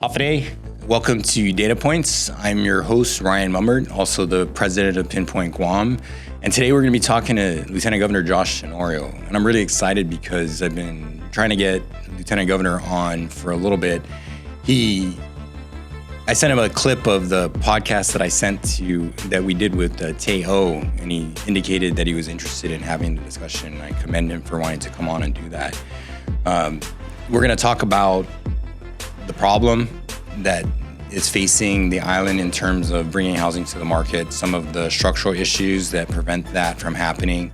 Afre, welcome to Data Points. I'm your host, Ryan Mummert, also the president of Pinpoint Guam. And today we're going to be talking to Lieutenant Governor Josh Tenorio. And I'm really excited because I've been trying to get Lieutenant Governor on for a little bit. I sent him a clip of the podcast that we did with Teo, and he indicated that he was interested in having the discussion. I commend him for wanting to come on and do that. We're going to talk about the problem that is facing the island in terms of bringing housing to the market, some of the structural issues that prevent that from happening,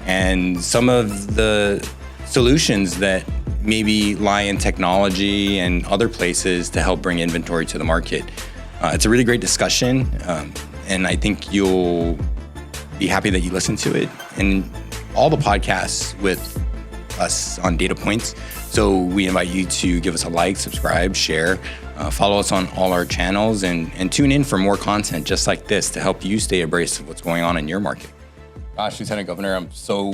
and some of the solutions that maybe lie in technology and other places to help bring inventory to the market. It's a really great discussion, and I think you'll be happy that you listened to it. And all the podcasts with us on Data Points. So we invite you to give us a like, subscribe, share, follow us on all our channels, and tune in for more content just like this to help you stay abreast of what's going on in your market. Gosh, Lieutenant Governor, I'm so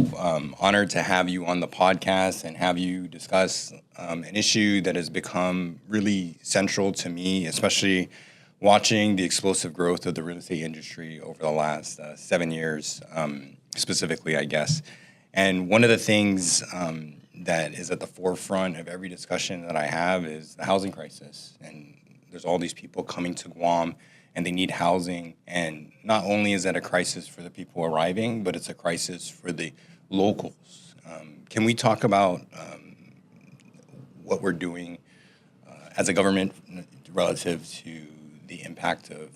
honored to have you on the podcast and have you discuss an issue that has become really central to me, especially watching the explosive growth of the real estate industry over the last 7 years, specifically, I guess. And one of the things that is at the forefront of every discussion that I have is the housing crisis. And there's all these people coming to Guam and they need housing. And not only is that a crisis for the people arriving, but it's a crisis for the locals. Can we talk about what we're doing as a government relative to the impact of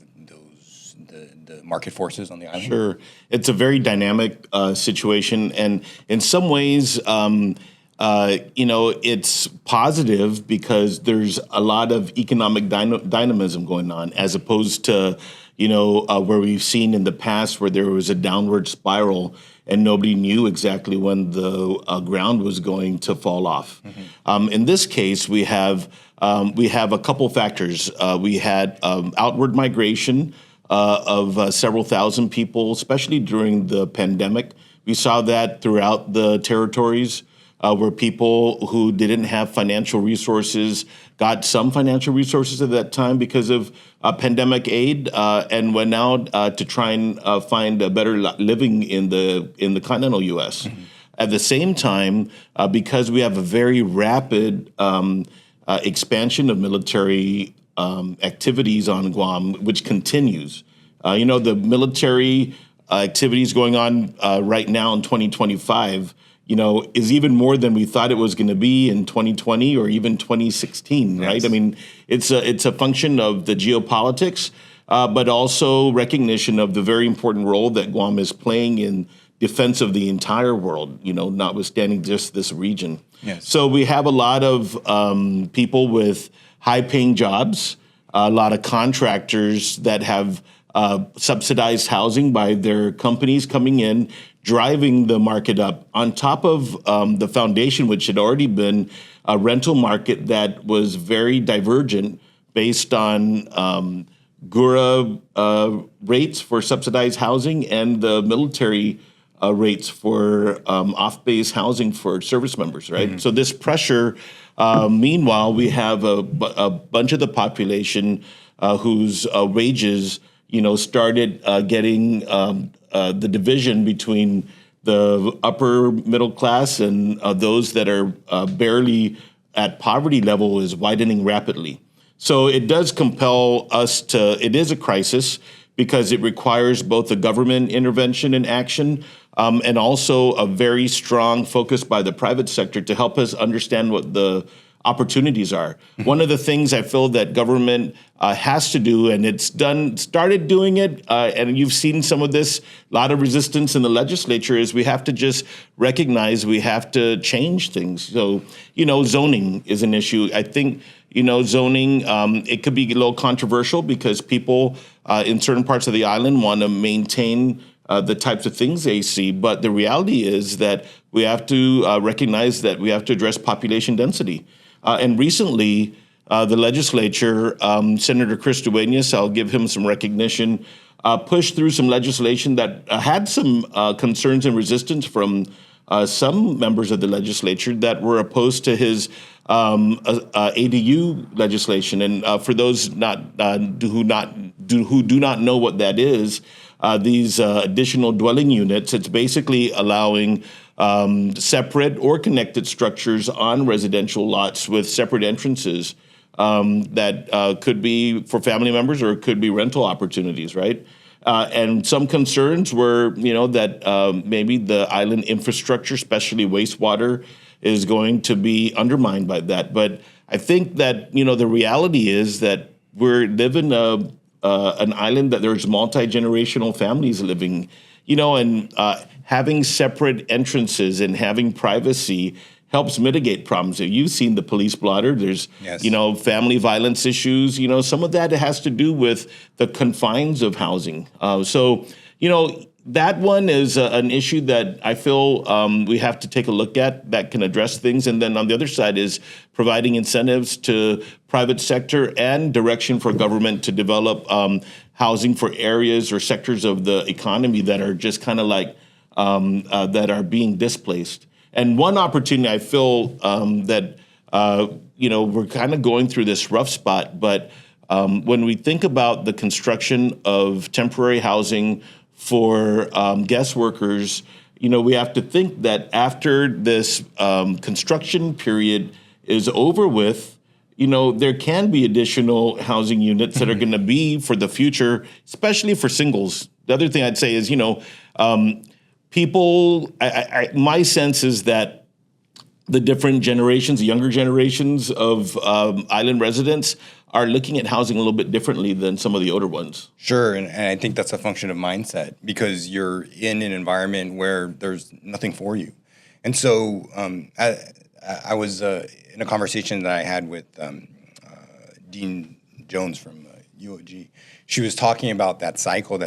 the market forces on the island? Sure. It's a very dynamic situation. And in some ways, it's positive because there's a lot of economic dynamism going on, as opposed to, where we've seen in the past where there was a downward spiral and nobody knew exactly when the ground was going to fall off. Mm-hmm. In this case, we have a couple factors. We had outward migration of several thousand people, especially during the pandemic. We saw that throughout the territories where people who didn't have financial resources got some financial resources at that time because of pandemic aid and went out to try and find a better living in the continental U.S. Mm-hmm. At the same time, because we have a very rapid expansion of military activities on Guam, which continues. The military activities going on right now in 2025, is even more than we thought it was going to be in 2020 or even 2016, right? Yes. I mean, it's a function of the geopolitics, but also recognition of the very important role that Guam is playing in defense of the entire world, notwithstanding just this region. Yes. So we have a lot of people with high-paying jobs, a lot of contractors that have subsidized housing by their companies coming in, driving the market up, on top of the foundation, which had already been a rental market that was very divergent based on GURA rates for subsidized housing and the military rates for off-base housing for service members, right? Mm-hmm. So this pressure, meanwhile, we have a bunch of the population whose wages, started getting the division between the upper middle class and those that are barely at poverty level is widening rapidly. So it does compel us it is a crisis because it requires both the government intervention and action and also a very strong focus by the private sector to help us understand what the opportunities are. Mm-hmm. One of the things I feel that government has to do, and started doing it, and you've seen some of this, a lot of resistance in the legislature, is we have to just recognize we have to change things. So, zoning is an issue. I think, zoning, it could be a little controversial because people in certain parts of the island want to maintain the types of things they see. But the reality is that we have to recognize that we have to address population density. And recently, the legislature, Senator Chris Duenas, I'll give him some recognition, pushed through some legislation that had some concerns and resistance from some members of the legislature that were opposed to his ADU legislation. And for those who do not know what that is, these additional dwelling units, it's basically allowing separate or connected structures on residential lots with separate entrances that could be for family members or it could be rental opportunities, right? And some concerns were, that maybe the island infrastructure, especially wastewater, is going to be undermined by that. But I think that, the reality is that we're living an island that there's multi-generational families living, and having separate entrances and having privacy helps mitigate problems. You've seen the police blotter. There's, Yes. Family violence issues. Some of that has to do with the confines of housing. That one is an issue that I feel we have to take a look at that can address things. And then on the other side is providing incentives to private sector and direction for government to develop housing for areas or sectors of the economy that are just kind of like that are being displaced. And one opportunity I feel that, we're kind of going through this rough spot, but when we think about the construction of temporary housing for guest workers, we have to think that after this construction period is over with, there can be additional housing units that are going to be for the future, especially for singles. The other thing I'd say is, people, my sense is that the different generations, the younger generations of island residents are looking at housing a little bit differently than some of the older ones. Sure, and I think that's a function of mindset because you're in an environment where there's nothing for you. And so I was in a conversation that I had with Dean Jones from UOG. She was talking about that cycle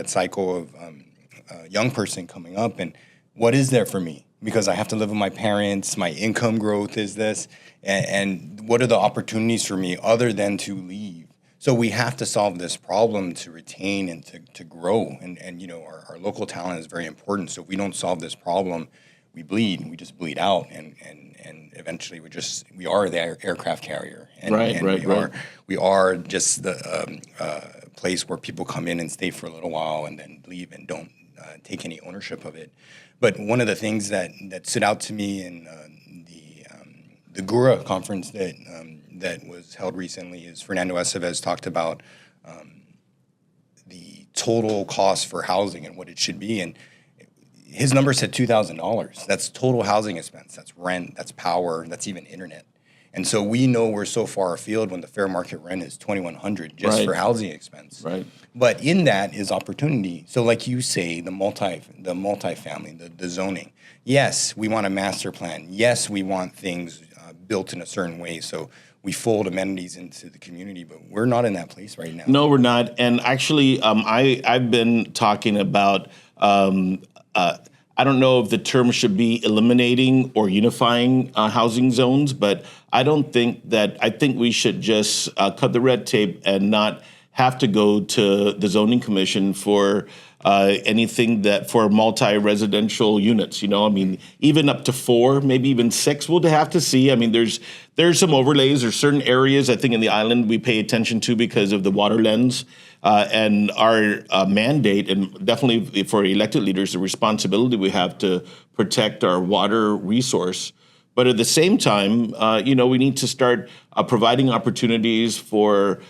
of a young person coming up and what is there for me? Because I have to live with my parents, my income growth is this, and what are the opportunities for me other than to leave? So we have to solve this problem to retain and to grow. And our local talent is very important. So if we don't solve this problem, we just bleed out and eventually we are the aircraft carrier. We are just the place where people come in and stay for a little while and then leave and don't take any ownership of it. But one of the things that stood out to me in the GURA conference that was held recently is Fernando Estevez talked about the total cost for housing and what it should be. And his number said $2,000. That's total housing expense. That's rent, that's power, that's even internet. And so we know we're so far afield when the fair market rent is $2,100 just for housing expense. Right. But in that is opportunity. So like you say, the multifamily, the zoning. Yes, we want a master plan. Yes, we want things built in a certain way. So we fold amenities into the community, but we're not in that place right now. No, we're not. And actually, I've been talking about I don't know if the term should be eliminating or unifying housing zones, but I think we should just cut the red tape and not have to go to the zoning commission for anything that for multi-residential units, even up to 4, maybe even 6, we'll have to see. There's some overlays. There's certain areas I think in the island we pay attention to because of the water lens and our mandate, and definitely for elected leaders, the responsibility we have to protect our water resource. But at the same time, we need to start providing opportunities for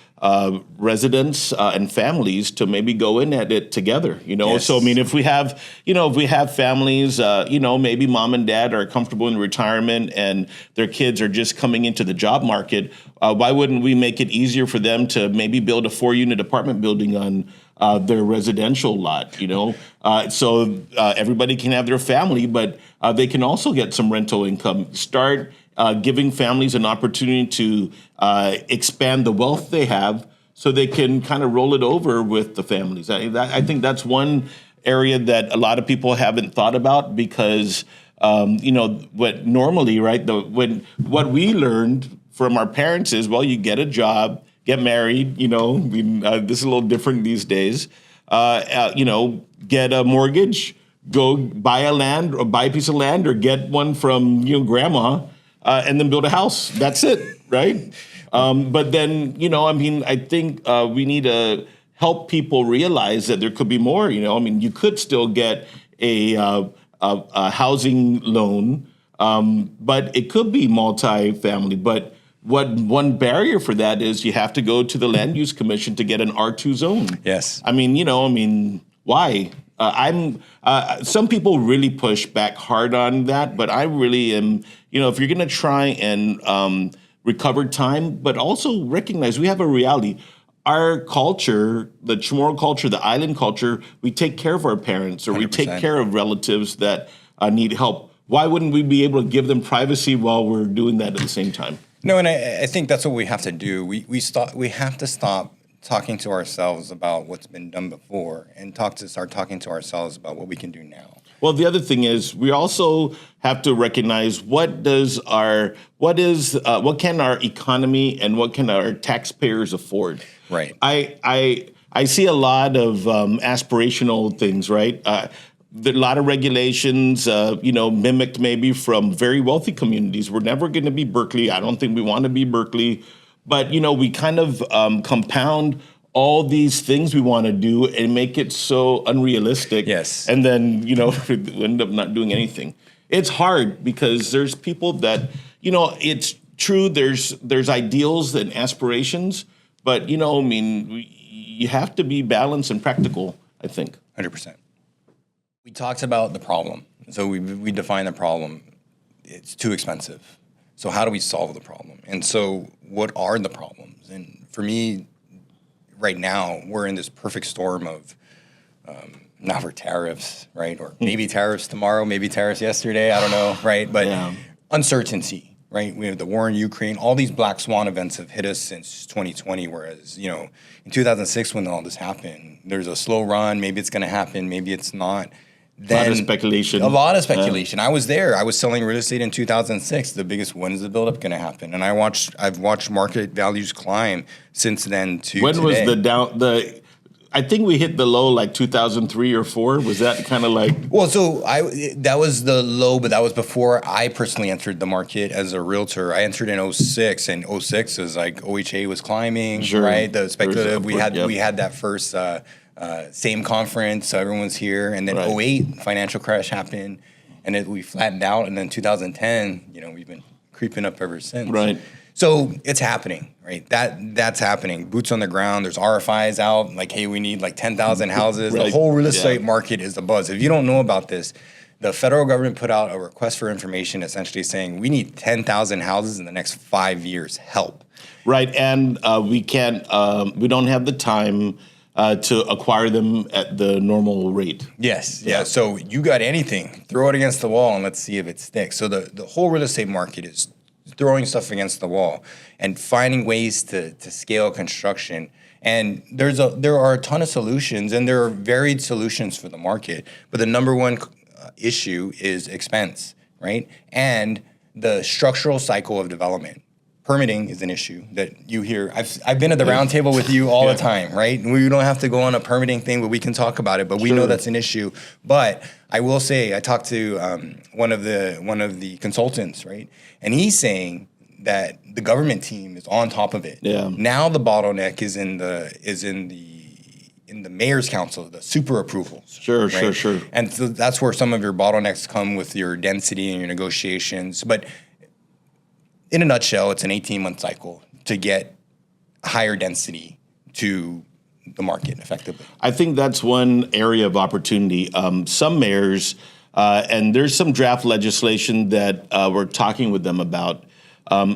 residents and families to maybe go in at it together. Yes. So if we have families, maybe mom and dad are comfortable in retirement and their kids are just coming into the job market. Why wouldn't we make it easier for them to maybe build a 4-unit apartment building on their residential lot? So everybody can have their family, but they can also get some rental income. Start giving families an opportunity to expand the wealth they have so they can kind of roll it over with the families. I think that's one area that a lot of people haven't thought about because, what normally, right, what we learned from our parents is, well, you get a job, get married, this is a little different these days, get a mortgage, go buy a piece of land or get one from, grandma, and then build a house. That's it, right? But then, I think we need to help people realize that there could be more. You could still get a housing loan, but it could be multifamily. But one barrier for that is you have to go to the Land Use Commission to get an R2 zone. Yes. Why? Some people really push back hard on that, but I really am, if you're going to try and recover time, but also recognize we have a reality. Our culture, the Chamorro culture, the island culture, we take care of our parents or 100%. we take care of relatives that need help. Why wouldn't we be able to give them privacy while we're doing that at the same time? No, and I think that's what we have to do. We have to stop talking to ourselves about what's been done before and start talking to ourselves about what we can do now. Well, the other thing is we also have to recognize what can our economy and what can our taxpayers afford. Right. I see a lot of aspirational things, right? A lot of regulations, mimicked maybe from very wealthy communities. We're never going to be Berkeley. I don't think we want to be Berkeley. But, we kind of compound all these things we want to do and make it so unrealistic. Yes. And then, we end up not doing anything. It's hard because there's people that, it's true, there's ideals and aspirations, but, you have to be balanced and practical, I think. 100%. We talked about the problem. So we define the problem. It's too expensive. So how do we solve the problem? And so what are the problems? And for me, right now, we're in this perfect storm of now for tariffs, right? Or maybe tariffs tomorrow, maybe tariffs yesterday, I don't know, right? But uncertainty, right? We have the war in Ukraine. All these black swan events have hit us since 2020, whereas, in 2006 when all this happened, there's a slow run, maybe it's going to happen, maybe it's not. Then, a lot of speculation. I was there. I was selling real estate in 2006. The biggest, when is the buildup going to happen? And I've watched market values climb since then to when today. Was I think we hit the low like 2003 or 4. Was that kind of like? Well, so that was the low, but that was before I personally entered the market as a realtor. I entered in 06, and 06 is like OHA was climbing, right? The speculative. We had that first. Same conference, so everyone's here, and then 08 financial crash happened, and we flattened out, and then 2010, we've been creeping up ever since. Right. So it's happening, right? That's happening. Boots on the ground. There's RFIs out, like, hey, we need like 10,000 houses. Right. The whole real estate market is abuzz. If you don't know about this, the federal government put out a request for information, essentially saying we need 10,000 houses in the next 5 years. Help. Right, and we can't. We don't have the time. To acquire them at the normal rate. Yes. Yeah. So you got anything, throw it against the wall and let's see if it sticks. So the whole real estate market is throwing stuff against the wall and finding ways to scale construction. And there are a ton of solutions, and there are varied solutions for the market. But the number one issue is expense, right? And the structural cycle of development. Permitting is an issue that you hear. I've been at the round table with you all the time, right? We don't have to go on a permitting thing, but we can talk about it. But we know that's an issue. But I will say, I talked to one of the consultants, right? And he's saying that the government team is on top of it. Yeah. Now the bottleneck is in the mayor's council, the super approvals. Sure. And so that's where some of your bottlenecks come with your density and your negotiations. But in a nutshell, it's an 18-month cycle to get higher density to the market effectively. I think that's one area of opportunity. Some mayors, and there's some draft legislation that we're talking with them about.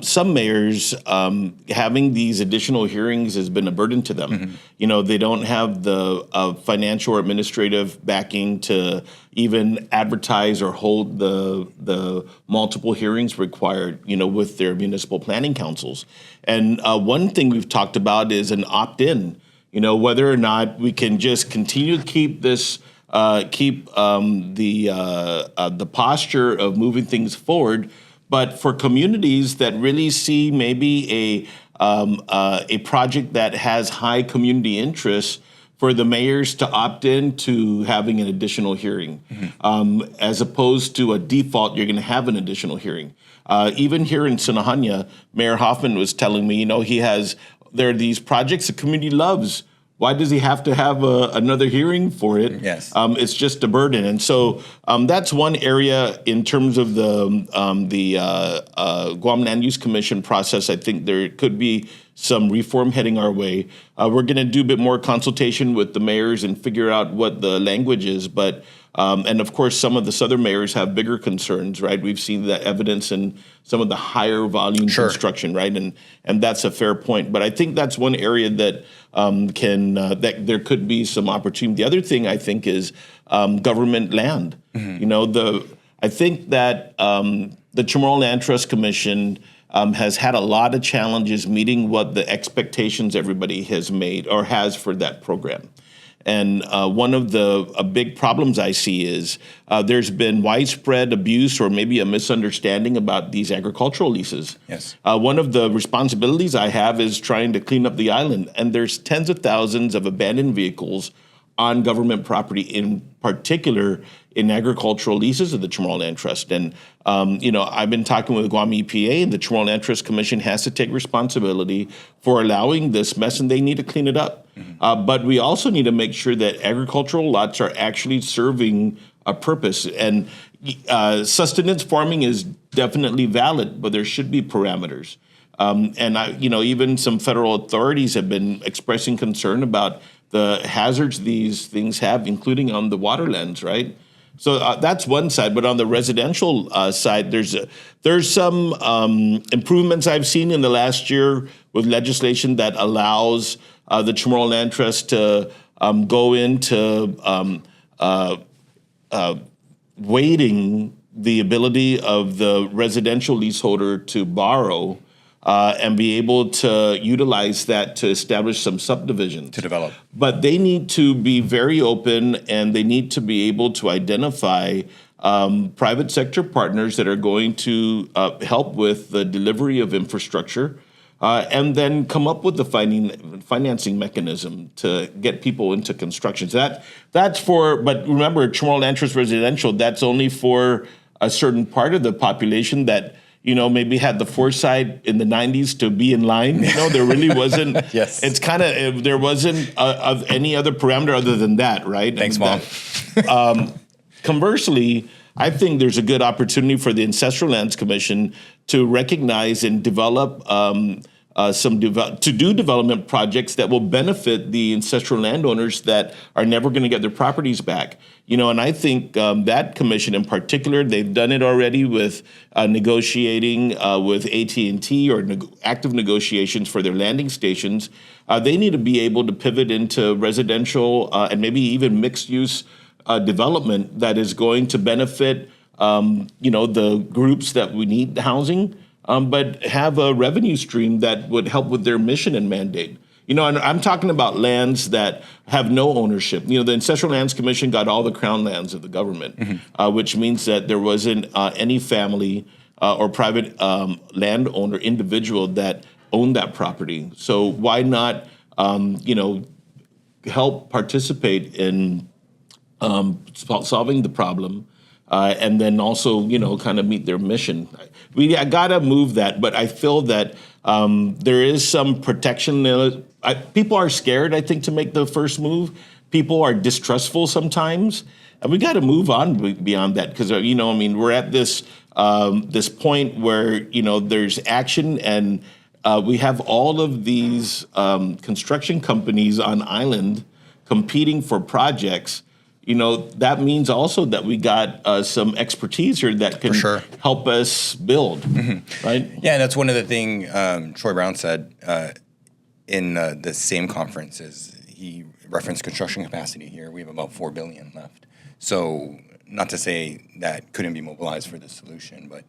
Some mayors having these additional hearings has been a burden to them. Mm-hmm. They don't have the financial or administrative backing to even advertise or hold the multiple hearings required, with their municipal planning councils. And one thing we've talked about is an opt-in. Whether or not we can just continue to keep this, the posture of moving things forward. But for communities that really see maybe a project that has high community interest, for the mayors to opt in to having an additional hearing, as opposed to a default, you're going to have an additional hearing. Even here in Sinahanya, Mayor Hoffman was telling me, there are these projects the community loves. Why does he have to have another hearing for it? Yes. It's just a burden. And so that's one area in terms of the Guam Land Use Commission process. I think there could be some reform heading our way. We're going to do a bit more consultation with the mayors and figure out what the language is. But and of course, some of the southern mayors have bigger concerns, right? We've seen that evidence in some of the higher volume construction, right? And that's a fair point. But I think that's one area that that there could be some opportunity. The other thing I think is government land. I think that the Chamorro Land Trust Commission has had a lot of challenges meeting what the expectations everybody has made or has for that program. And one of the big problems I see is there's been widespread abuse or maybe a misunderstanding about these agricultural leases. Yes. One of the responsibilities I have is trying to clean up the island. And there's tens of thousands of abandoned vehicles on government property, in particular in agricultural leases of the Chamorro Land Trust. And, I've been talking with Guam EPA, and the Chamorro Land Trust Commission has to take responsibility for allowing this mess, and they need to clean it up. But we also need to make sure that agricultural lots are actually serving a purpose. And sustenance farming is definitely valid, but there should be parameters. Even some federal authorities have been expressing concern about the hazards these things have, including on the waterlands, right? So that's one side, but on the residential side, there's some improvements I've seen in the last year with legislation that allows the Chamorro Land Trust to go into weighting the ability of the residential leaseholder to borrow and be able to utilize that to establish some subdivisions. To develop. But they need to be very open, and they need to be able to identify private sector partners that are going to help with the delivery of infrastructure, and then come up with the financing mechanism to get people into construction. So that's but remember, Chamorro Land Trust residential, that's only for a certain part of the population that maybe had the foresight in the 90s to be in line. There really wasn't. Yes. It's kind of, there wasn't any other parameter other than that, right? Thanks, Mom. Conversely, I think there's a good opportunity for the Ancestral Lands Commission to recognize and develop to do development projects that will benefit the ancestral landowners that are never going to get their properties back. And I think that commission in particular, they've done it already with negotiating with AT&T or active negotiations for their landing stations. They need to be able to pivot into residential and maybe even mixed use development that is going to benefit the groups that we need housing. But have a revenue stream that would help with their mission and mandate. And I'm talking about lands that have no ownership. The Ancestral Lands Commission got all the crown lands of the government, which means that there wasn't any family or private landowner individual that owned that property. So why not, help participate in solving the problem? And then also, kind of meet their mission. I gotta move that, but I feel that there is some protection. People are scared, I think, to make the first move. People are distrustful sometimes, and we got to move on beyond that because we're at this point where there's action, and we have all of these construction companies on island competing for projects. That means also that we got some expertise here that can help us build, right? Yeah, and that's one of the things Troy Brown said in the same conference. Is he referenced construction capacity here. We have about $4 billion left. So not to say that couldn't be mobilized for the solution, but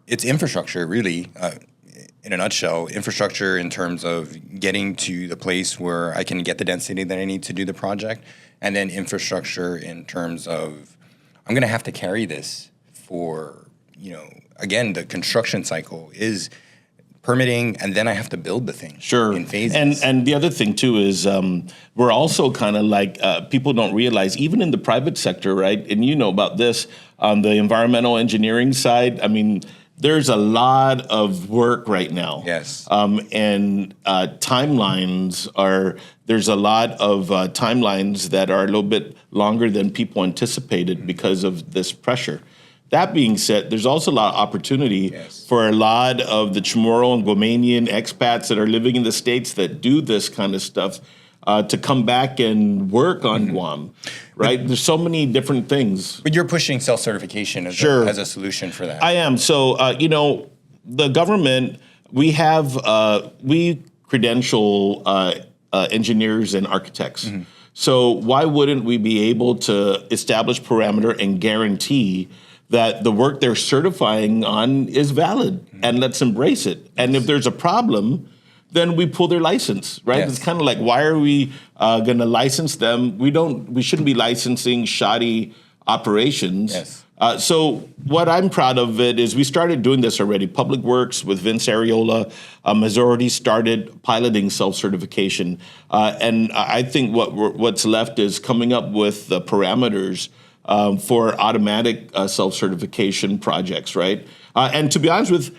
it's infrastructure, really, in a nutshell, infrastructure in terms of getting to the place where I can get the density that I need to do the project. And then infrastructure in terms of, I'm going to have to carry this for, again, the construction cycle is permitting, and then I have to build the thing in phases. And the other thing too is we're also kind of like people don't realize, even in the private sector, right? And you know about this on the environmental engineering side. I mean, there's a lot of work right now. Yes. And timelines are, there's a lot of timelines that are a little bit longer than people anticipated because of this pressure. That being said, there's also a lot of opportunity for a lot of the Chamorro and Guamanian expats that are living in the States that do this kind of stuff to come back and work on Guam, right? There's so many different things. But you're pushing self-certification as a solution for that. I am. So, the government, we credential engineers and architects. So why wouldn't we be able to establish parameter and guarantee that the work they're certifying on is valid, and let's embrace it. And if there's a problem, then we pull their license, right? Yes. It's kind of like, why are we going to license them? We shouldn't be licensing shoddy operations. Yes. So what I'm proud of it is we started doing this already. Public Works with Vince Ariola has already started piloting self-certification. And I think what's left is coming up with the parameters for automatic self-certification projects, right? And to be honest with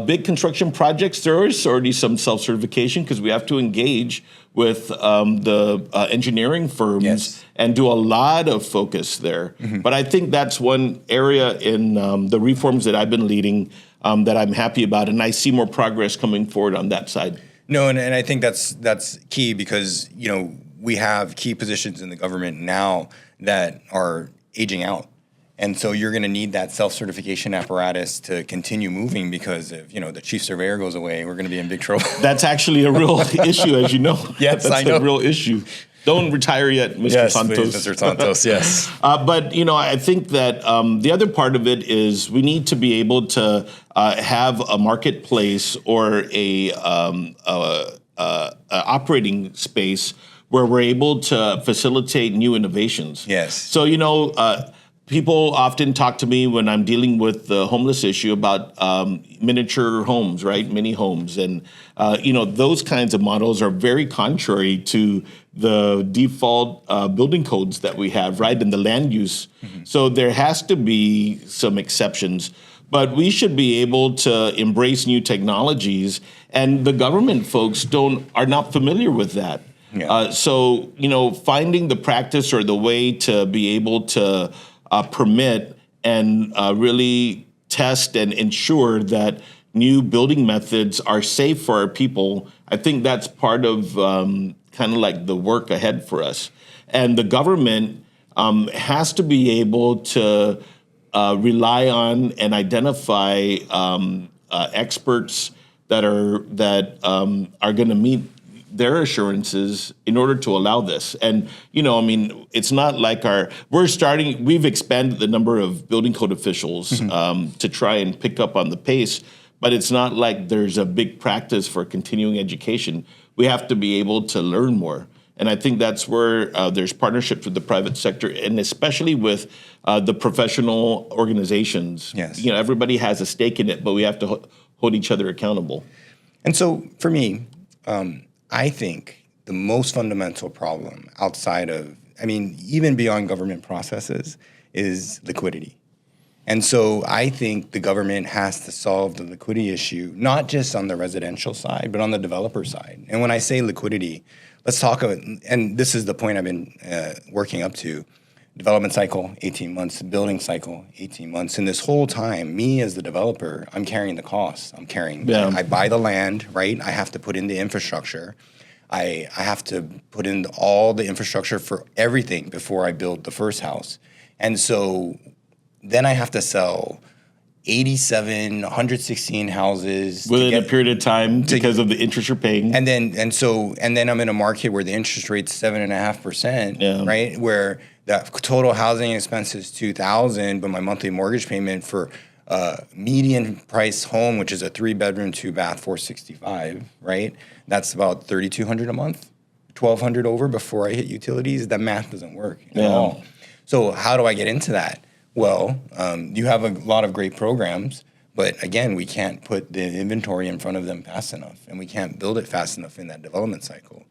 big construction projects, there is already some self-certification because we have to engage with the engineering firms and do a lot of focus there. But I think that's one area in the reforms that I've been leading that I'm happy about, and I see more progress coming forward on that side. No, and I think that's key because, we have key positions in the government now that are aging out. And so you're going to need that self-certification apparatus to continue moving because if, the chief surveyor goes away, we're going to be in big trouble. That's actually a real issue, as you know. Yes, that's I know. A real issue. Don't retire yet, Mr. Santos. Please, Mr. Santos, yes. But, I think that the other part of it is we need to be able to have a marketplace or a operating space where we're able to facilitate new innovations. Yes. So, people often talk to me when I'm dealing with the homeless issue about miniature homes, right? Mini homes. And, those kinds of models are very contrary to the default building codes that we have, right? And the land use. So there has to be some exceptions. But we should be able to embrace new technologies. And the government folks are not familiar with that. Yeah. So, finding the practice or the way to be able to permit and really test and ensure that new building methods are safe for our people, I think that's part of kind of like the work ahead for us. And the government has to be able to rely on and identify experts that are going to meet their assurances in order to allow this. And, it's not like we've expanded the number of building code officials to try and pick up on the pace, but it's not like there's a big practice for continuing education. We have to be able to learn more. And I think that's where there's partnerships with the private sector, and especially with the professional organizations. Yes. Everybody has a stake in it, but we have to hold each other accountable. And so for me, I think the most fundamental problem outside of, even beyond government processes, is liquidity. And so I think the government has to solve the liquidity issue, not just on the residential side, but on the developer side. And when I say liquidity, let's talk about, and this is the point I've been working up to, development cycle, 18 months, building cycle, 18 months. And this whole time, me as the developer, I'm carrying the costs. I buy the land, right? I have to put in the infrastructure. I have to put in all the infrastructure for everything before I build the first house. And so then I have to sell 87, 116 houses within a period of time because of the interest you're paying. And then I'm in a market where the interest rate's 7.5%, right? Where the total housing expense is $2,000, but my monthly mortgage payment for median price home, which is a 3-bedroom, 2-bath, $465, right? That's about $3,200 a month, $1,200 over before I hit utilities. That math doesn't work at all. So how do I get into that? Well, you have a lot of great programs, But again, we can't put the inventory in front of them fast enough, and we can't build it fast enough in that development cycle.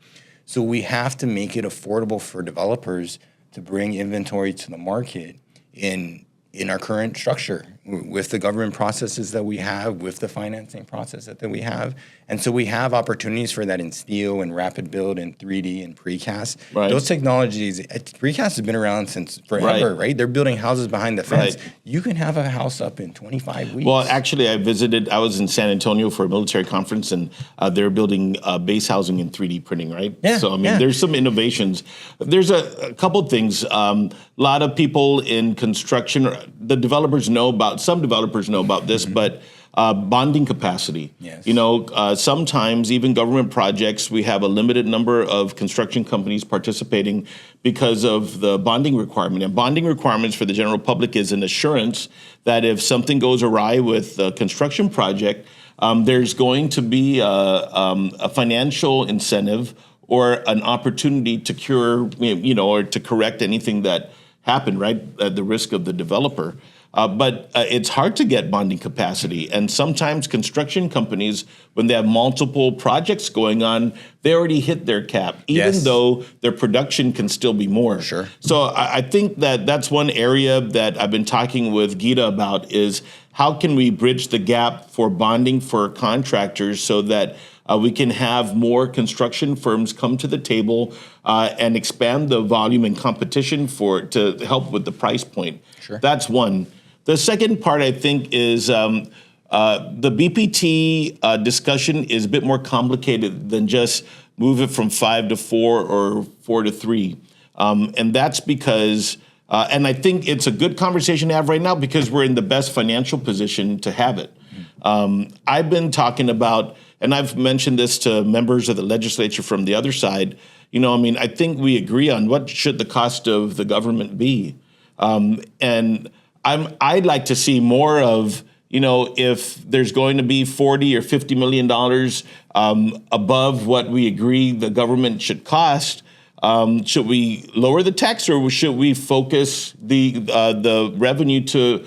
So we have to make it affordable for developers to bring inventory to the market in our current structure with the government processes that we have, with the financing process that we have. And so we have opportunities for that in steel and rapid build and 3D and precast. Right. Those technologies, precast has been around since forever, right? They're building houses behind the fence. Right. You can have a house up in 25 weeks. Well, actually, I was in San Antonio for a military conference, and they're building base housing in 3D printing, right? Yeah, So, I mean, there's some innovations. There's a couple things. A lot of people in construction, some developers know about this, but bonding capacity. Yes. You know, sometimes even government projects, we have a limited number of construction companies participating because of the bonding requirement. And bonding requirements for the general public is an assurance that if something goes awry with the construction project, there's going to be a financial incentive or an opportunity to cure, or to correct anything that happened, right, at the risk of the developer. But it's hard to get bonding capacity. And sometimes construction companies, when they have multiple projects going on, they already hit their cap, even though their production can still be more. Sure. So I think that's one area that I've been talking with Gita about is how can we bridge the gap for bonding for contractors so that we can have more construction firms come to the table and expand the volume and competition to help with the price point. Sure. That's one. The second part, I think, is the BPT discussion is a bit more complicated than just move it from 5 to 4 or 4 to 3. And that's because, and I think it's a good conversation to have right now because we're in the best financial position to have it. I've been talking about, and I've mentioned this to members of the legislature from the other side, I think we agree on what should the cost of the government be. And I'd like to see more of, if there's going to be $40 or $50 million above what we agree the government should cost, should we lower the tax or should we focus the revenue to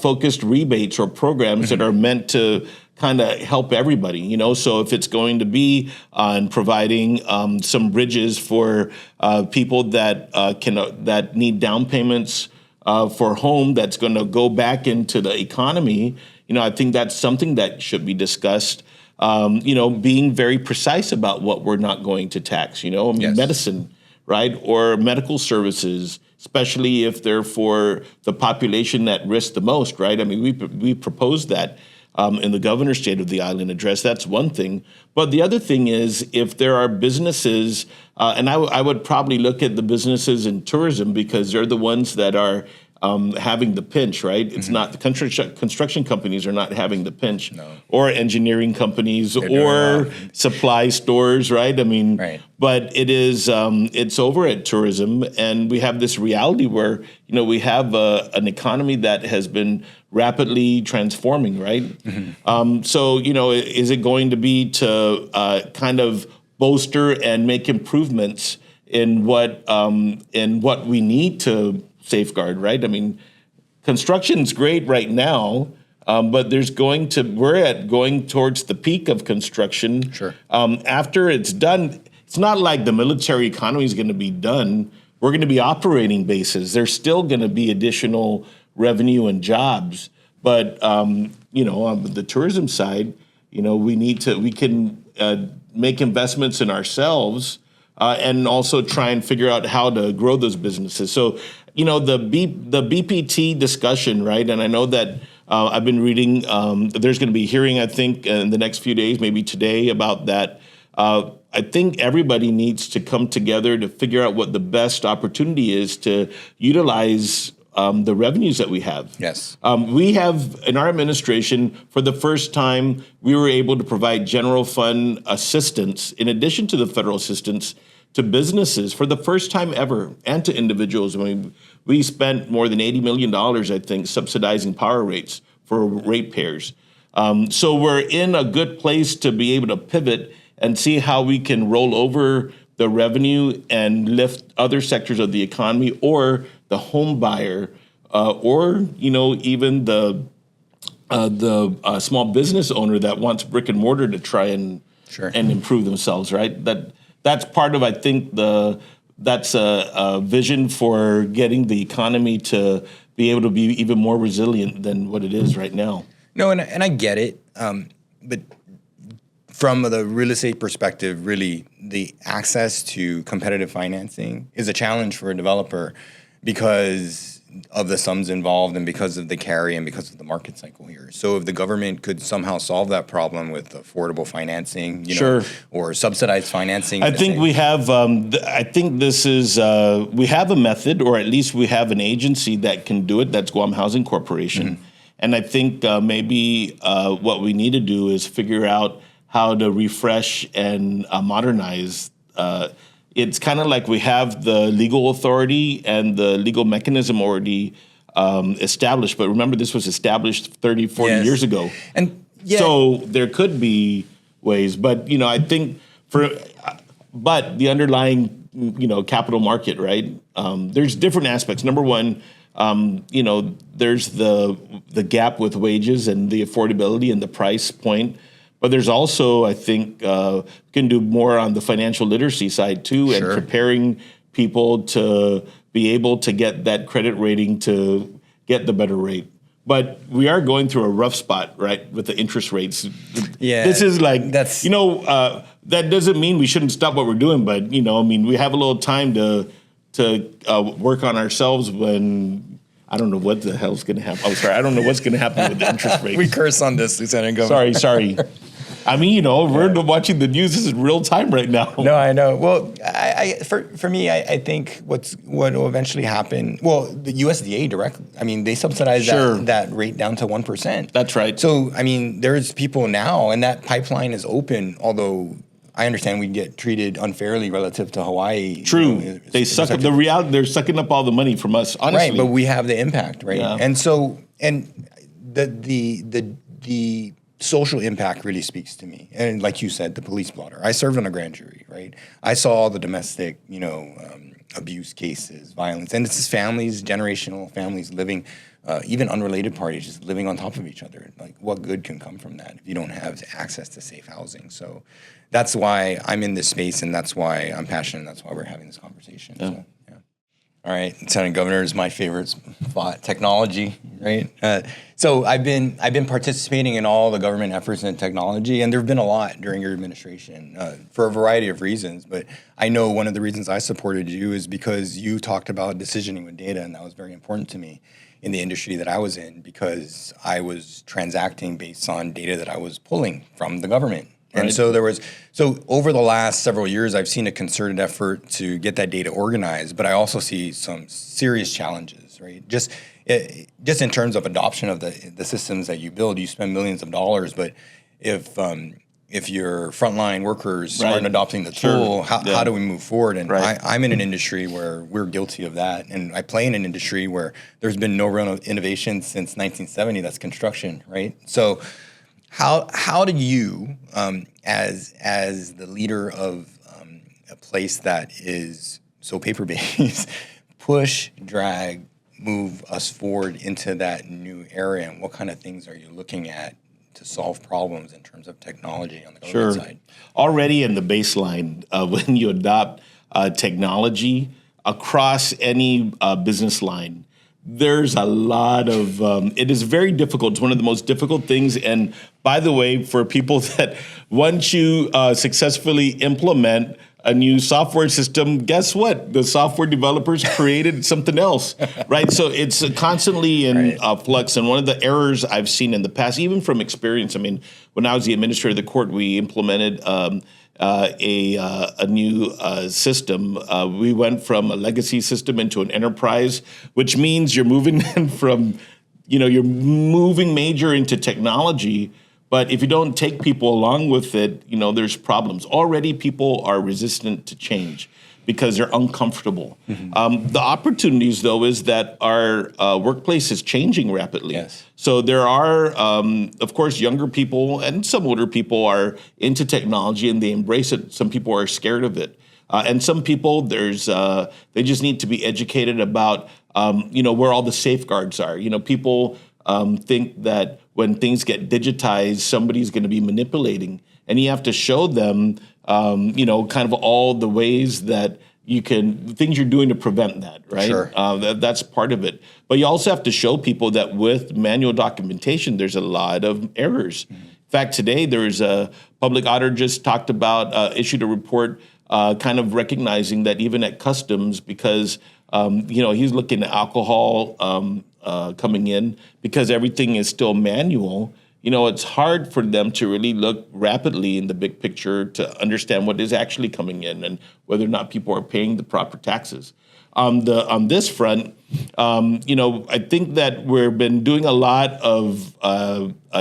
focused rebates or programs that are meant to kind of help everybody, So if it's going to be on providing some bridges for people that need down payments for home that's going to go back into the economy, I think that's something that should be discussed. Being very precise about what we're not going to tax. Medicine, right, or medical services, especially if they're for the population at risk the most, right? I mean, we proposed that in the governor's State of the Island address. That's one thing. But the other thing is if there are businesses, and I would probably look at the businesses in tourism because they're the ones that are having the pinch, right? It's not the construction companies are not having the pinch, or engineering companies or supply stores, right? I mean, but it is it's over at tourism, and we have this reality where we have an economy that has been rapidly transforming, right? So is it going to be to kind of bolster and make improvements in what we need to safeguard, right? I mean, construction's great right now, but we're going towards the peak of construction. Sure. After it's done, it's not like the military economy is going to be done. We're going to be operating bases. There's still going to be additional revenue and jobs, but on the tourism side, we can make investments in ourselves and also try and figure out how to grow those businesses. So, the BPT discussion, right? And I know that I've been reading. There's going to be a hearing, I think, in the next few days, maybe today, about that. I think everybody needs to come together to figure out what the best opportunity is to utilize the revenues that we have. Yes. We have, in our administration, for the first time, we were able to provide general fund assistance, in addition to the federal assistance, to businesses for the first time ever, and to individuals. I mean, we spent more than $80 million, I think, subsidizing power rates for ratepayers. So we're in a good place to be able to pivot and see how we can roll over the revenue and lift other sectors of the economy, or the home buyer, or even the the small business owner that wants brick and mortar to try and improve themselves, right? That's part of, I think, that's a vision for getting the economy to be able to be even more resilient than what it is right now. No, and I get it, but from the real estate perspective, really, the access to competitive financing is a challenge for a developer because of the sums involved and because of the carry and because of the market cycle here. So if the government could somehow solve that problem with affordable financing, or subsidized financing. I think we have, I think this is, we have a method, or at least we have an agency that can do it. That's Guam Housing Corporation. Mm-hmm. And I think maybe what we need to do is figure out how to refresh and modernize. It's kind of like we have the legal authority and the legal mechanism already established. But remember, this was established 30, 40 years ago. And so there could be ways. But, I think but the underlying, capital market, right? There's different aspects. Number one, there's the gap with wages and the affordability and the price point. But there's also, I think, we can do more on the financial literacy side too, and preparing people to be able to get that credit rating to get the better rate. But we are going through a rough spot, right, with the interest rates. Yeah, this is like that doesn't mean we shouldn't stop what we're doing, but we have a little time to work on ourselves when. I don't know what the hell's going to happen. Oh, sorry. I don't know what's going to happen with the interest rates. We curse on this, Lieutenant Governor. Sorry. I mean, we're watching the news. This is real time right now. No, I know. Well, for me, I think what will eventually happen. Well, the USDA directly. I mean, they subsidize that rate down to 1%. That's right. So, I mean, there's people now, and that pipeline is open. Although I understand we get treated unfairly relative to Hawaii. True. They suck up the reality. They're sucking up all the money from us. Honestly, right? But we have the impact, right? Yeah. And so, the social impact really speaks to me. And like you said, the police blotter. I served on a grand jury, right? I saw all the domestic, abuse cases, violence, and it's just families, generational families living, even unrelated parties just living on top of each other. Like, what good can come from that if you don't have access to safe housing? So that's why I'm in this space, and that's why I'm passionate, and that's why we're having this conversation. Yeah. So, yeah. All right, Lieutenant Governor is my favorite spot, technology, right? So I've been participating in all the government efforts in technology, and there have been a lot during your administration for a variety of reasons. But I know one of the reasons I supported you is because you talked about decisioning with data, and that was very important to me in the industry that I was in, because I was transacting based on data that I was pulling from the government. And so over the last several years, I've seen a concerted effort to get that data organized, but I also see some serious challenges, right? Just in terms of adoption of the systems that you build, you spend millions of dollars, but if your frontline workers aren't adopting the tool, how do we move forward? And I'm in an industry where we're guilty of that, and I play in an industry where there's been no real innovation since 1970. That's construction, right? So how do you, as the leader of a place that is so paper-based, push, drag, move us forward into that new area, and what kind of things are you looking at to solve problems in terms of technology on the government side? Already in the baseline, when you adopt technology across any business line, there's a lot of, it is very difficult. It's one of the most difficult things. And by the way, for people that once you successfully implement a new software system, guess what? The software developers created something else, right? So it's constantly in flux. And one of the errors I've seen in the past, even from experience, I mean, when I was the administrator of the court, we implemented a new system. We went from a legacy system into an enterprise, which means you're moving from, you're moving major into technology. But if you don't take people along with it, there's problems. Already people are resistant to change because they're uncomfortable. Mm-hmm. The opportunities, though, is that our workplace is changing rapidly. Yes. So there are, of course, younger people and some older people are into technology and they embrace it. Some people are scared of it. And some people, they just need to be educated about, where all the safeguards are. People think that when things get digitized, somebody's going to be manipulating, and you have to show them, kind of all the ways that things you're doing to prevent that, right? Sure. That's part of it. But you also have to show people that with manual documentation, there's a lot of errors. Mm-hmm. In fact, today there's a public auditor just talked about, issued a report kind of recognizing that even at customs, because, he's looking at alcohol coming in, because everything is still manual. It's hard for them to really look rapidly in the big picture to understand what is actually coming in and whether or not people are paying the proper taxes. On this front, I think that we've been doing a lot of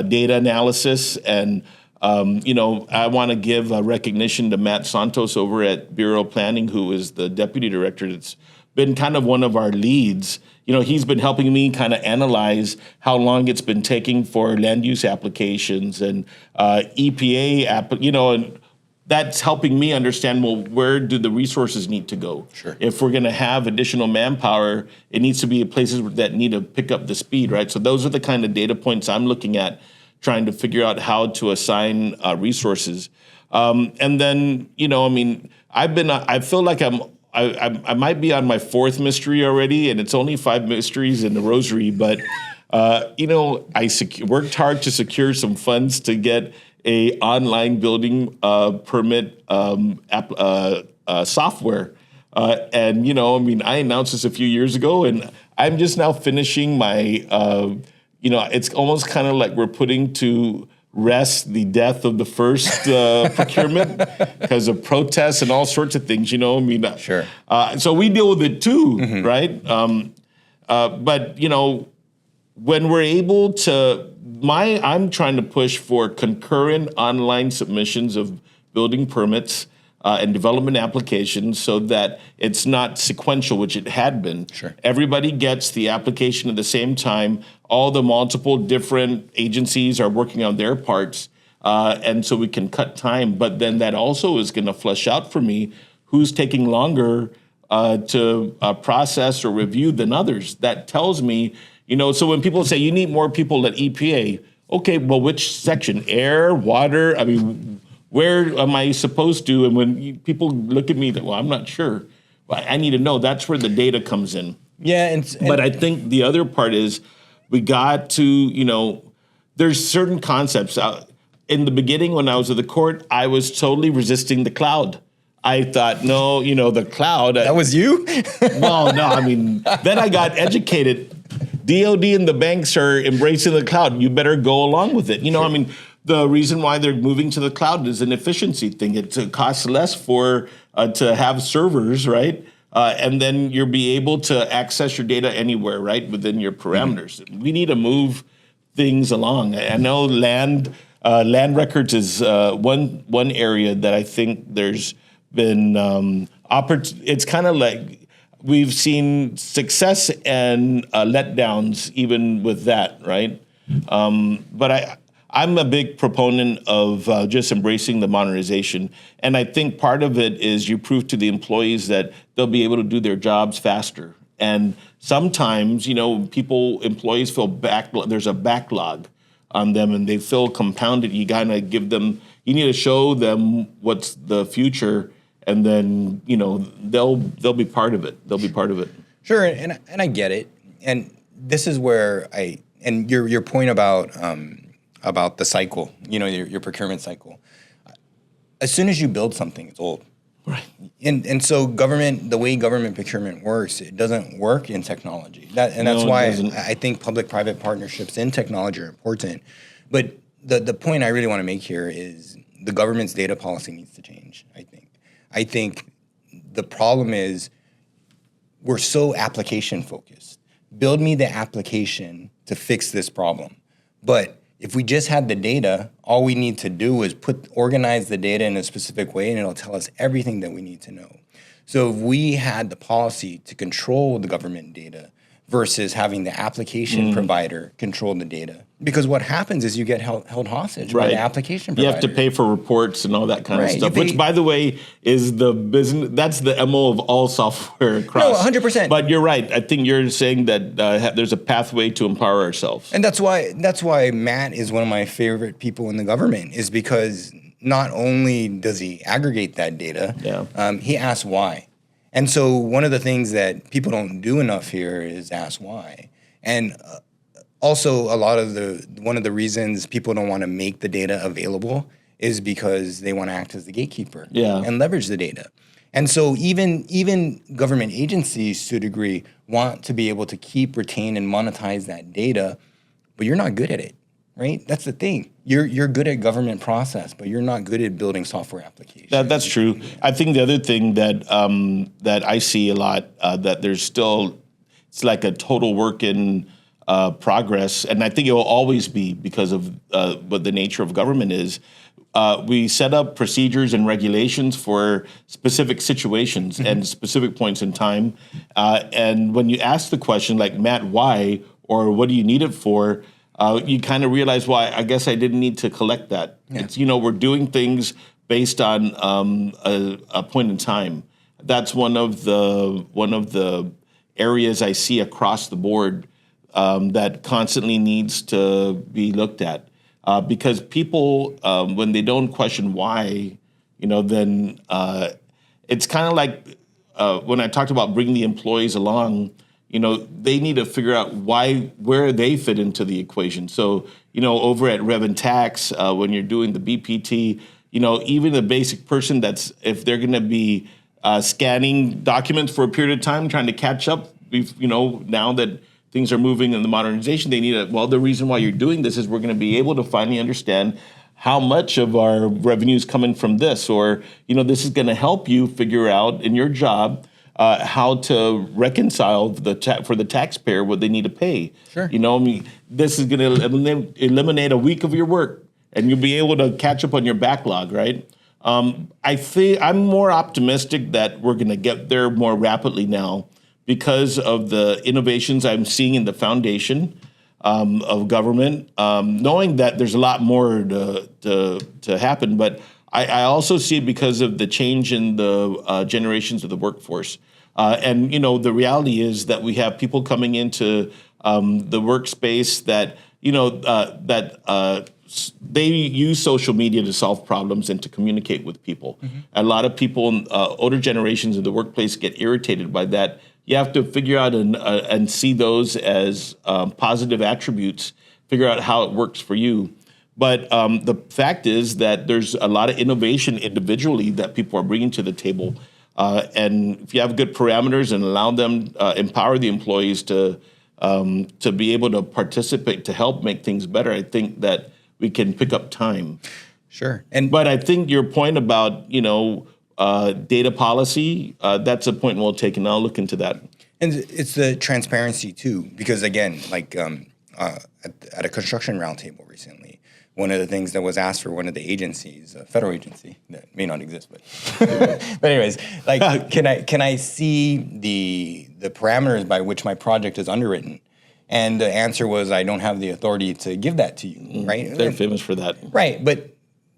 data analysis, and I want to give a recognition to Matt Santos over at Bureau of Planning, who is the deputy director. That's been kind of one of our leads. He's been helping me kind of analyze how long it's been taking for land use applications and EPA, and that's helping me understand, well, where do the resources need to go? Sure. If we're going to have additional manpower, it needs to be places that need to pick up the speed, right? So those are the kind of data points I'm looking at, trying to figure out how to assign resources. And then, I feel like I might be on my fourth mystery already, and it's only 5 mysteries in the rosary. But I worked hard to secure some funds to get a online building permit software, and I announced this a few years ago, and I'm just now finishing my. It's almost kind of like we're putting to rest the death of the first procurement because of protests and all sorts of things, Sure. So we deal with it too, mm-hmm. right? But, when we're able to, I'm trying to push for concurrent online submissions of building permits and development applications so that it's not sequential, which it had been. Sure. Everybody gets the application at the same time. All the multiple different agencies are working on their parts, and so we can cut time. But then that also is going to flush out for me who's taking longer to process or review than others. That tells me, so when people say you need more people at EPA, okay, well, which section? Air, water? Where am I supposed to? And when people look at me, well, I'm not sure. Well, I need to know. That's where the data comes in. Yeah, but I think the other part is we got to, there's certain concepts. In the beginning, when I was at the court, I was totally resisting the cloud. I thought, no, the cloud. That was you? Well, no, then I got educated. DOD and the banks are embracing the cloud. You better go along with it. Sure. The reason why they're moving to the cloud is an efficiency thing. It costs less to have servers, right? And then you'll be able to access your data anywhere, right, within your parameters. Mm-hmm. We need to move things along. I know land records is one area that I think there's been it's kind of like we've seen success and letdowns even with that, right? But I'm a big proponent of just embracing the modernization. And I think part of it is you prove to the employees that they'll be able to do their jobs faster. And sometimes, employees feel there's a backlog on them and they feel compounded. You gotta you need to show them what's the future, and then, they'll be part of it. They'll be part of it. Sure, and I get it. And this is where your point about the cycle, your procurement cycle. As soon as you build something, it's old. Right. And so the way government procurement works, it doesn't work in technology. That's why I think public-private partnerships in technology are important. But the point I really want to make here is the government's data policy needs to change, I think the problem is we're so application-focused. Build me the application to fix this problem. But if we just had the data, all we need to do is organize the data in a specific way, and it'll tell us everything that we need to know. So if we had the policy to control the government data, versus having the application provider control the data. Because what happens is you get held hostage by the application provider. You have to pay for reports and all that kind of stuff, You which, by the way, is the business. That's the MO of all software across. No, 100%. But you're right. I think you're saying that there's a pathway to empower ourselves. And that's why Matt is one of my favorite people in the government, is because not only does he aggregate that data, he asks why. And so one of the things that people don't do enough here is ask why. And also, one of the reasons people don't want to make the data available is because they want to act as the gatekeeper and leverage the data. And so even government agencies, to a degree, want to be able to keep, retain, and monetize that data, but you're not good at it, right? That's the thing. You're good at government process, but you're not good at building software applications. That's true. I think the other thing that that I see a lot, that there's still, it's like a total work in progress, and I think it will always be because of what the nature of government is. We set up procedures and regulations for specific situations and specific points in time. And when you ask the question like, Matt, why, or what do you need it for, you kind of realize, why, I guess I didn't need to collect that. Yeah. It's, we're doing things based on a point in time. That's one of the areas I see across the board that constantly needs to be looked at. Because people, when they don't question why, then it's kind of like when I talked about bringing the employees along, they need to figure out where they fit into the equation. So, over at Rev and Tax, when you're doing the BPT, even the basic person if they're going to be scanning documents for a period of time, trying to catch up, now that things are moving in the modernization, they need the reason why you're doing this is we're going to be able to finally understand how much of our revenue is coming from this, or, this is going to help you figure out in your job how to reconcile for the taxpayer what they need to pay. Sure. This is going to eliminate a week of your work, and you'll be able to catch up on your backlog, right? I think I'm more optimistic that we're going to get there more rapidly now, because of the innovations I'm seeing in the foundation of government, knowing that there's a lot more to happen. But I also see it because of the change in the generations of the workforce. And the reality is that we have people coming into the workspace that, they use social media to solve problems and to communicate with people. Mm-hmm. A lot of people, older generations in the workplace, get irritated by that. You have to figure out and see those as positive attributes, figure out how it works for you. But the fact is that there's a lot of innovation individually that people are bringing to the table. And if you have good parameters and allow them, empower the employees to be able to participate, to help make things better, I think that we can pick up time. Sure. But I think your point about, data policy, that's a point well taken. I'll look into that. And it's the transparency too, because again, like at a construction roundtable recently, one of the things that was asked for one of the agencies, a federal agency that may not exist, but but anyways, like can I see the parameters by which my project is underwritten? And the answer was, I don't have the authority to give that to you, right? They're famous for that. Right, but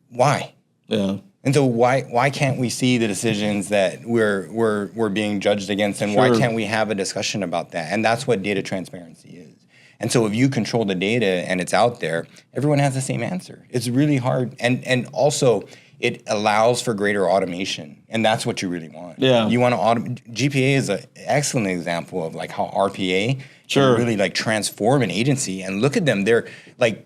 why? Yeah. And so why can't we see the decisions that we're being judged against, and why can't we have a discussion about that? And that's what data transparency is. And so if you control the data and it's out there, everyone has the same answer. It's really hard. And also it allows for greater automation, and that's what you really want. Yeah. You want to automate. GPA is an excellent example of like how RPA can really like transform an agency. And look at them. They're like,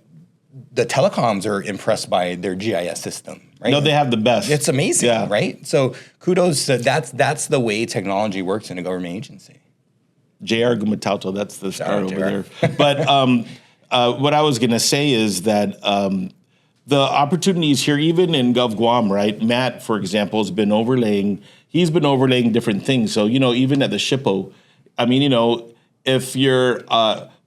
the telecoms are impressed by their GIS system, right? No, they have the best. It's amazing, right? So kudos to that's the way technology works in a government agency. J.R. Gumatauto, that's the star over there. But what I was going to say is that the opportunities here, even in Gov Guam, right? Matt, for example, he's been overlaying different things. So, even at the SHPO, I mean, if you're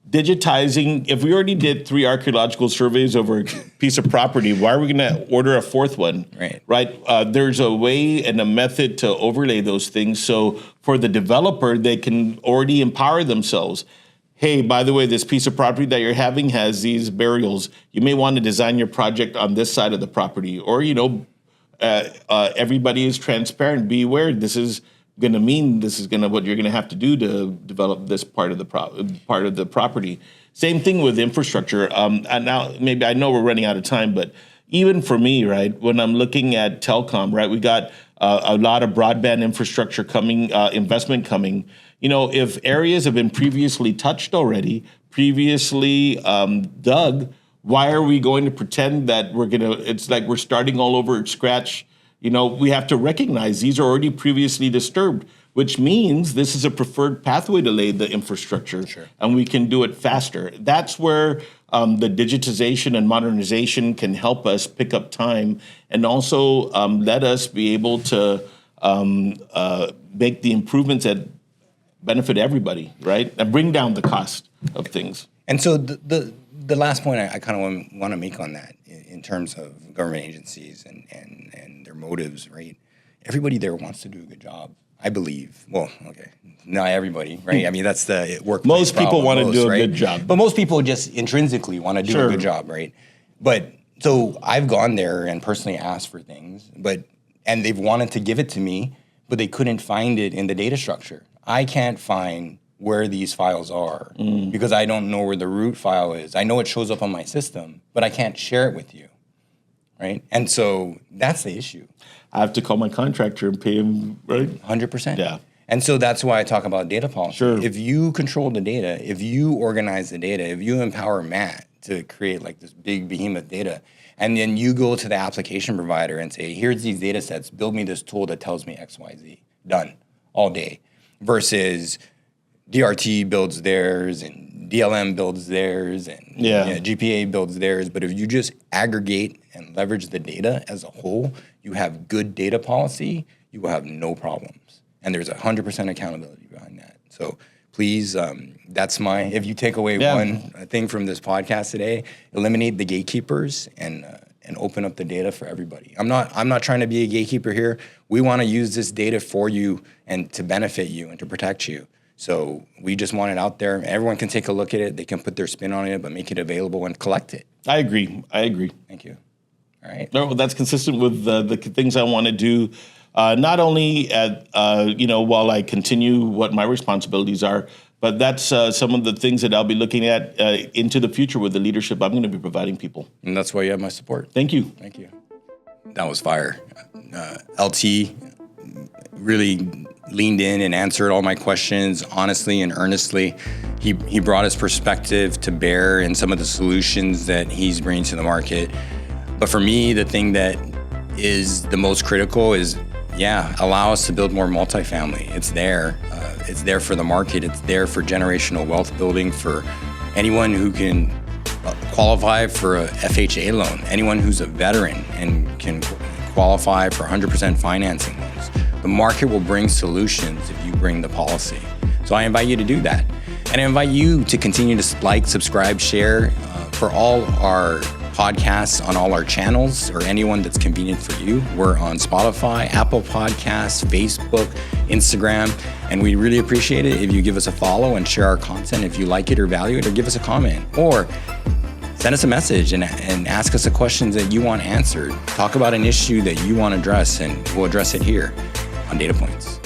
digitizing, if we already did 3 archaeological surveys over a piece of property, why are we going to order a 4th one? Right. There's a way and a method to overlay those things. So for the developer, they can already empower themselves. hey, by the way, this piece of property that you're having has these burials. You may want to design your project on this side of the property, or everybody is transparent. Be aware this is going to mean this is going to what you're going to have to do to develop this part of the property. Same thing with infrastructure. And now maybe I know we're running out of time, but even for me, right, when I'm looking at telecom, right, we got a lot of broadband infrastructure coming, investment coming. If areas have been previously touched already, previously dug, why are we going to pretend that it's like we're starting all over at scratch? We have to recognize these are already previously disturbed, which means this is a preferred pathway to lay the infrastructure, Sure. And we can do it faster. That's where the digitization and modernization can help us pick up time, and also let us be able to make the improvements that benefit everybody, right? And bring down the cost of things. And so the last point I kind of want to make on that in terms of government agencies and their motives, right? Everybody there wants to do a good job, I believe. Well, okay, not everybody, right? I mean, that's the work. Most people want to do a good job. But most people just intrinsically want to do a good job, right? But so I've gone there and personally asked for things, and they've wanted to give it to me, but they couldn't find it in the data structure. I can't find where these files are because I don't know where the root file is. I know it shows up on my system, but I can't share it with you, right? And so that's the issue. I have to call my contractor and pay him, right? 100%. Yeah. And so that's why I talk about data policy. Sure. If you control the data, if you organize the data, if you empower Matt to create like this big behemoth data, and then you go to the application provider and say, here's these data sets, build me this tool that tells me X, Y, Z, done, all day, versus DRT builds theirs and DLM builds theirs and GPA builds theirs. But if you just aggregate and leverage the data as a whole, you have good data policy, you will have no problems. And there's 100% accountability behind that. So please, that's if you take away one thing from this podcast today, eliminate the gatekeepers and open up the data for everybody. I'm not trying to be a gatekeeper here. We want to use this data for you and to benefit you and to protect you. So we just want it out there. Everyone can take a look at it. They can put their spin on it, but make it available and collect it. I agree. Thank you. All right. No, that's consistent with the things I want to do. Not only while I continue what my responsibilities are, but that's some of the things that I'll be looking at into the future with the leadership I'm going to be providing people. And that's why you have my support. Thank you. Thank you. That was fire. LT really leaned in and answered all my questions honestly and earnestly. He brought his perspective to bear in some of the solutions that he's bringing to the market. But for me, the thing that is the most critical is, allow us to build more multifamily. It's there. It's there for the market. It's there for generational wealth building for anyone who can qualify for a FHA loan, anyone who's a veteran and can qualify for 100% financing loans. The market will bring solutions if you bring the policy. So I invite you to do that. And I invite you to continue to like, subscribe, share for all our podcasts on all our channels or anyone that's convenient for you. We're on Spotify, Apple Podcasts, Facebook, Instagram, and we really appreciate it if you give us a follow and share our content if you like it or value it, or give us a comment, or send us a message and ask us the questions that you want answered. Talk about an issue that you want to address, and we'll address it here on Data Points.